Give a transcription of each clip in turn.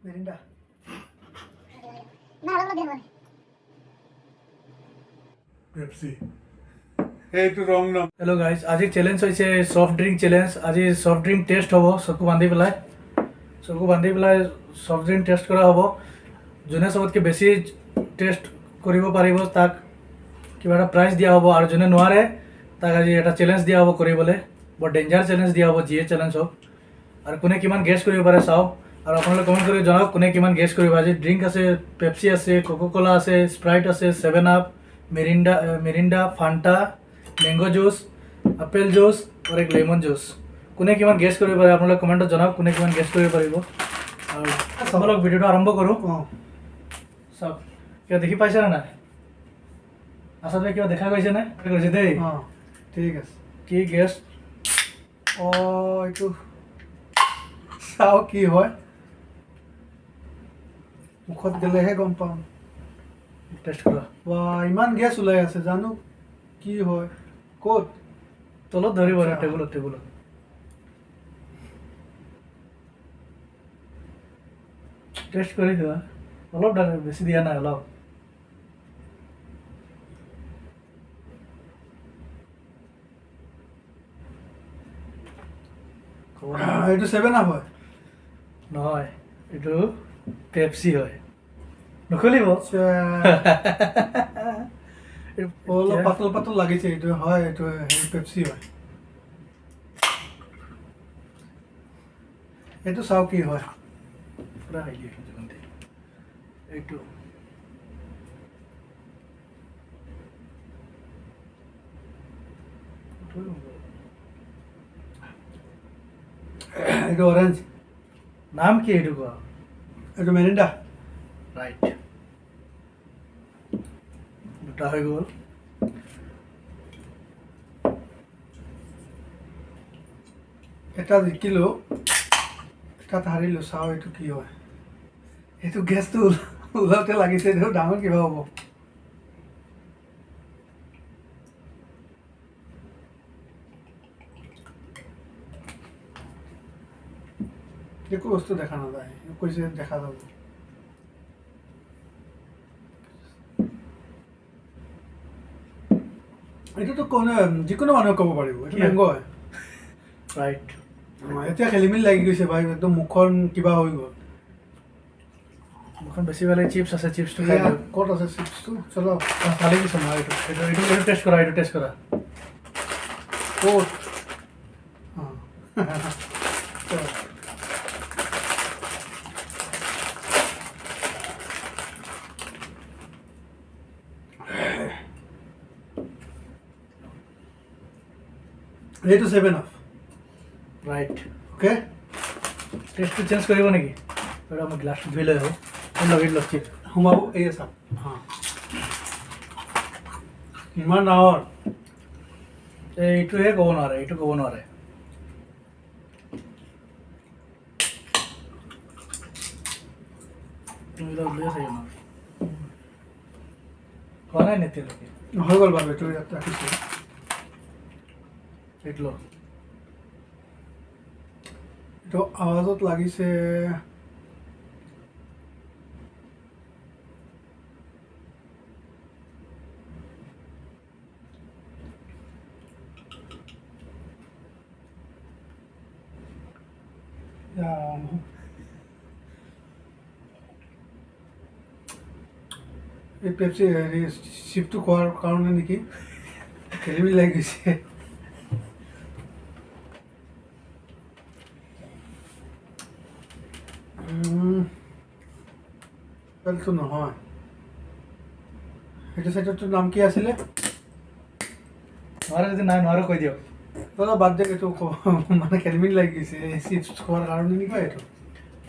Mirinda. Pepsi. Hey, to wrong number. Hello guys, আজি challenge হৈছে soft drink challenge. আজি soft drink test হ'ব, চকু বান্ধি পেলাই সফট ড্রিঙ্ক টেস্ট কৰা হ'ব। যোনে চবতকৈ বেছি টেস্ট কৰিব পাৰিব তাক কিবা এটা প্ৰাইজ দিয়া হ'ব, আৰু যোনে নোৱাৰে তাক আজি এটা চ্যালেঞ্জ দিয়া হ'ব কৰিবলৈ। বৰ ডেঞ্জাৰ চ্যালেঞ্জ দিয়া হ'ব, যিয়ে চ্যালেঞ্জ হওক। আৰু কোনে কিমান গেছ কৰিব পাৰে চাওক, আৰু আপোনালোকে কমেণ্ট কৰি জনাওক কোনে কিমান গেছ কৰিব। আজি ড্ৰিংক আছে, পেপচি আছে, কোকোকোলা আছে, স্প্ৰাইট আছে, 7 up, Mirinda, Fanta, mango juice, apple juice আৰু এক লেমন জুচ। কোনে কিমান গেছ কৰিব পাৰে আপোনালোকে কমেণ্টত জনাওক কোনে কিমান গেছ কৰিব পাৰিব। আৰু আপোনালোক ভিডিঅ'টো আৰম্ভ কৰোঁ। চাওক, কিবা দেখি পাইছেনে নাই? আচলতে কিবা দেখা গৈছেনে? গৈছে দেই। ঠিক আছে। কি গেছ? এইটো চাওঁ কি হয়, মুখত গ'লেহে গম পাম। টেষ্ট কৰা। ইমান গেছ ওলাই আছে, জানো কি হয়। ক'ত? তলত ধৰিব, টেবুলত। টেষ্ট কৰি চোৱা, অলপ বেছি দিয়া নাই, অলপ। এইটো 7 আপ হয়? নহয়, এইটো পেপচি হয়। নখুলিব। অলপ পাতল লাগিছে। এইটো হয়, এইটো পেপচি হয়। এইটো চাওঁ কি হয়। পুৰা এইটো এইটো অৰেঞ্জ। নাম কি এইটো কোৱা? এইটো মেৰিণ্ডা। ৰাইট, দুটা হৈ গ'ল। এটা জিকিলোঁ, এটাত হাৰিলোঁ। চাওঁ এইটো কি হয়। এইটো গেছটো ওলাওঁতে লাগিছে, এইটো ডাঙৰ কিবা হ'ব। একো বস্তু দেখা নাযায়, কৈছে দেখা যাব। এইটোতো যিকোনো মানুহে ক'ব পাৰিব, এইটো মেংগ হয়। ৰাইট। এতিয়া খেলি মেলি লাগি গৈছে ভাই, একদম মুখখন কিবা হৈ গ'ল। মুখখন বেছি ভাল। চিপছ আছে, চিপছটো খাই দিওঁ। ক'ত আছে চিপছটো? চলো খালি দিছোঁ মই। এইটো টেষ্ট কৰা, ক'ত? এইটো 7 আপ। Right, okay. টেষ্টটো চেঞ্জ কৰিব নেকি? মই গ্লাছটো ধুই লৈ আহোঁ। লগ চিপ সোমাব। এই চাওক, ইমান ডাঙৰ। এইটোহে ক'ব নোৱাৰে, এইটো ক'ব নোৱাৰে। খোৱা নাই নে এতিয়ালৈকে? হৈ গ'ল বাৰু, এইটো ইয়াত ৰাখিছোঁ। এইটো আৱাজত লাগিছে। এই পেপচি হেৰি চিপটো খোৱাৰ কাৰণে নেকি খেলি মেলি লাগি গৈছে। এইটো নহয়। সেইটো চাইডৰটোৰ নাম কি আছিলে? নোৱাৰে যদি নাই, নোৱাৰো কৈ দিয়ক। দাদা বাদ দিয়ক, এইটো মানে খেলি মেলি লাগি গৈছে। এই চিপছ খোৱাৰ কাৰণে নেকি? এইটো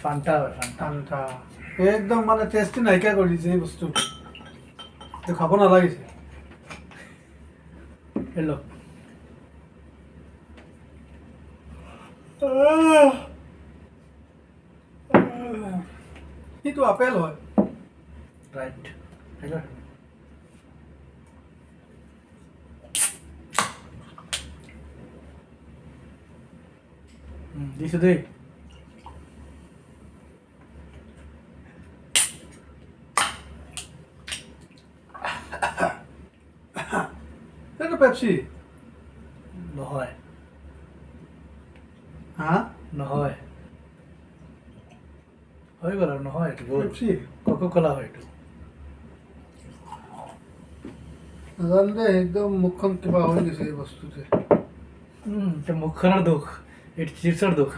ফান্টা হয়। ফান্টা একদম মানে টেষ্টটো নাইকিয়া কৰি দিছে এই বস্তুটো। এইটো খাব নালাগিছে। হেল্ল', সেইটো আপেল হয়। Right, hello'. দিছোঁ দেই। পেপচি নহয় হা নহয় হৈ গ'ল আৰু নহয় এইটো গ'ল পেপচি কক' ক'লা হয় এইটো নাজানো দে একদম মুখখন কিবা হৈ গৈছে এই বস্তুটোৱে এতিয়া মুখখনৰ দুখ এইটো চিপছৰ দুখ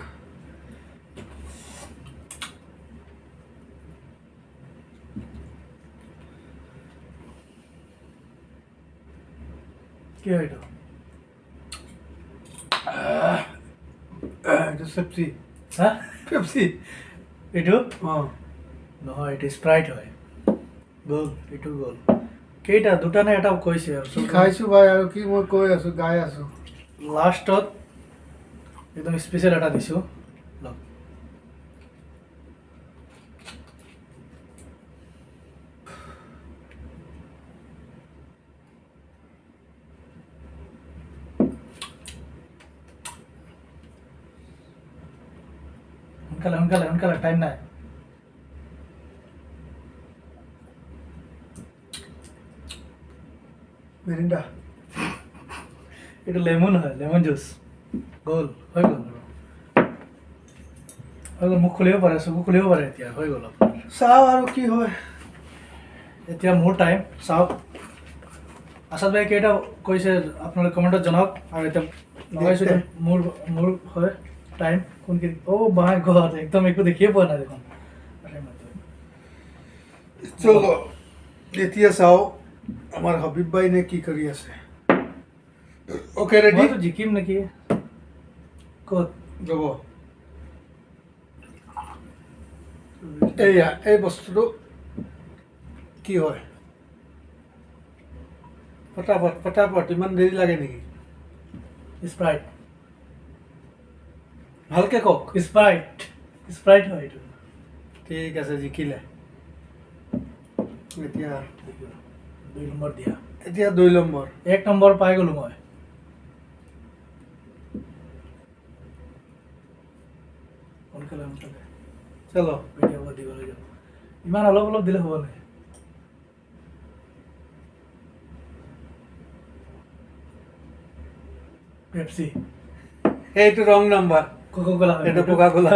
কি হয় এইটো এইটো পেপচি হা পেপচি এইটো অঁ নহয় এইটো স্প্ৰাইট হয় গ'ল এইটো গ'ল কেইটা দুটা নে এটা কৈছে আৰু কি খাইছোঁ ভাই আৰু কি মই কৈ আছোঁ গাই আছোঁ লাষ্টত একদম স্পেচিয়েল এটা দিছোঁ লওক সোনকালে সোনকালে সোনকালে টাইম নাই মেৰিণ্ডা এইটো লেমন হয় লেমন জুচ গ'ল হৈ গ'ল আৰু হৈ গ'ল মুখ খুলিব পাৰে চকু খুলিব পাৰে এতিয়া হৈ গ'ল আপোনাৰ চাওঁ আৰু কি হয় এতিয়া মোৰ টাইম চাওক আছাদ ভাই কেইটা কৈছে আপোনালোকে কমেণ্টত জনাওক আৰু এতিয়া লগাইছোঁ দে। মোৰ মোৰ হয় টাইম কোনখিনি অ' মাই গড একদম একো দেখিয়ে পোৱা নাই দেখোন চলো এতিয়া চাওঁ আমাৰ হাবিব ভাই নে কি কৰি আছে অ'কে ৰেডি মইতো জিকিম নেকি ক'ত ৰ'ব এইয়া এই বস্তুটো কি হয় ফটাফট ফটাফট ইমান দেৰি লাগে নেকি স্প্ৰাইট ভালকে কওক স্প্ৰাইট স্প্ৰাইট হয় এইটো ঠিক আছে জিকিলে এতিয়া 2 নম্বৰ দিয়া এতিয়া 2 নম্বৰ 1 নম্বৰ পাই গ'লো মই সোনকালে সোনকালে চলো ভিডিঅ' কৰি দিবলৈ যাব ইমান অলপ অলপ দিলে হ'ব নাই পেপচি এইটো ৰং নম্বৰ কোকো কোলা এইটো কোকা-কোলা।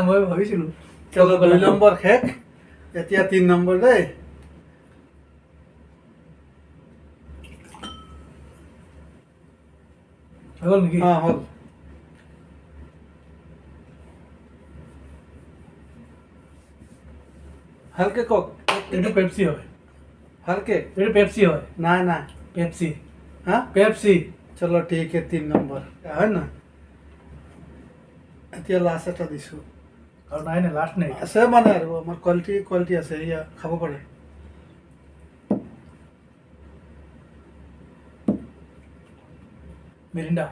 মই ভাবিছিলোঁ চলো 2 নম্বৰ শেষ এতিয়া 3 নম্বৰ দেই হৈ গ'ল নেকি অঁ হ'ল ভালকে কওক এইটো পেপচি হয় ভালকে এইটো পেপচি হয় নাই নাই পেপচি হা পেপচি চলো ঠিক আছে 3 নম্বৰ হয় না এতিয়া লাষ্ট এটা দিছোঁ আৰু নাই নাই লাষ্ট নাই আছে মানে আৰু আমাৰ কোৱালিটি আছে এয়া খাব পাৰে মিৰিণ্ডা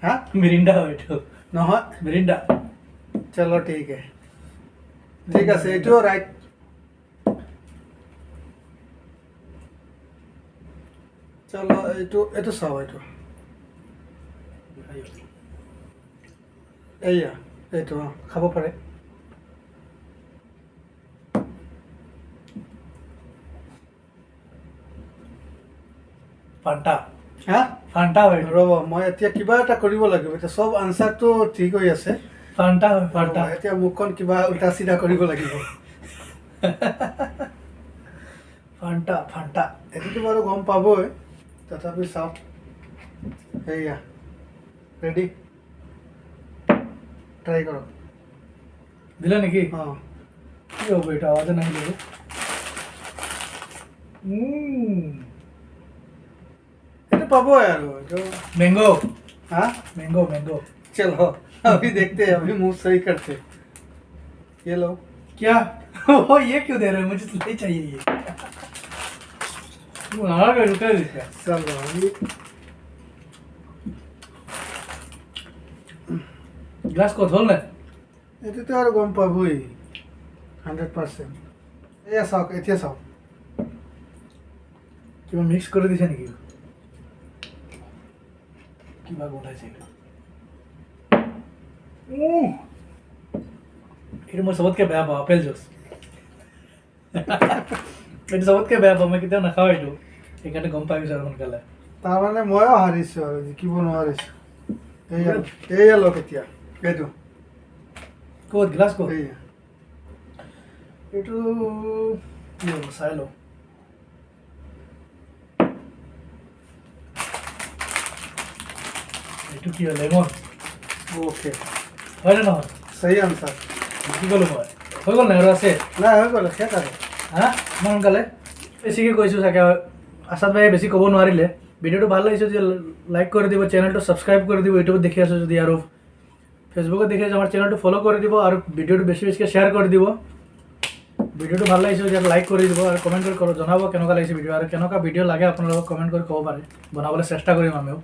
হা মিৰিণ্ডা হয় এইটো নহয় মিৰিণ্ডা চলো ঠিক আছে এইটোও ৰাইট চলো এইটো চাওঁ এইটো এইয়া এইটো অঁ খাব পাৰে ফান্টা হা ফান্টা হয় এইটো। ৰ'ব মই এতিয়া কিবা এটা কৰিব লাগিব এতিয়া চব আনচাৰটো ঠিক হৈ আছে ফান্টা হয় ফান্টা ৰ'ব, এতিয়া মুখখন কিবা উল্টা চিধা কৰিব লাগিব ফান্টা ফান্টা এইটোতো বাৰু গম পাবই তথাপি চাওক এইয়া ৰেডি ট্ৰাই কৰক দিলে নেকি অঁ কি হ'ব এইটো আৱাজে নাহিলে এইটো পাবই আৰু এইটো मैंगो হা मैंगो मैंगो चलो अभी देखते हैं अभी मुंह सही करते ये लो क्या ओ ये क्यों दे रहे हो मुझे तो नहीं चाहिए ये रुका इसका चलो अभी গ্লাস কত হল না এইটোতো আৰু গম পাবই 100% এয়া চাওক এতিয়া চাওক কিবা মিক্স করে দিছে নাকি কিবা গোটাইছে এটা মই চবতকে বেয়া পাওঁ আপেল জুচ এইটো চবতকে বেয়া পাওঁ মই কেতিয়াও নাখাওঁ এইটো সেইকাৰণে গম পাই গৈছোঁ আৰু সোনকালে তাৰমানে ময়ো হাৰিছোঁ আৰু জিকিব নোৱাৰিছোঁ এইয়া লওক এতিয়া এইটো ক'ত গ্লাছ ক'ত এইয়া এইটো কি হ'ব চাই লওঁ এইটো কি হয় লেমন অ'কে হয় নে নহয় সহি আনচাৰ কি ক'লোঁ মই হৈ গ'ল নাই আৰু আছে নাই হৈ গ'ল শেষ আৰু হা ইমান সোনকালে বেছিকৈ কৈছোঁ চাগে আছাদ ভাইয়ে বেছি ক'ব নোৱাৰিলে ভিডিঅ'টো ভাল লাগিছে যদি লাইক কৰি দিব চেনেলটো ছাবস্ক্ৰাইব কৰি দিব ইউটিউবত দেখি আছোঁ যদি আৰু ফেচবুকত দেখি আছোঁ আমাৰ চেনেলটো ফ'ল' কৰি দিব আৰু ভিডিঅ'টো বেছি বেছিকৈ শ্বেয়াৰ কৰি দিব ভিডিঅ'টো ভাল লাগিছে যদি লাইক কৰি দিব আৰু কমেণ্ট কৰি জনাব কেনেকুৱা লাগিছে ভিডিঅ' আৰু কেনেকুৱা ভিডিঅ' লাগে আপোনালোকক কমেণ্ট কৰি ক'ব পাৰে বনাবলৈ চেষ্টা কৰিম আমিও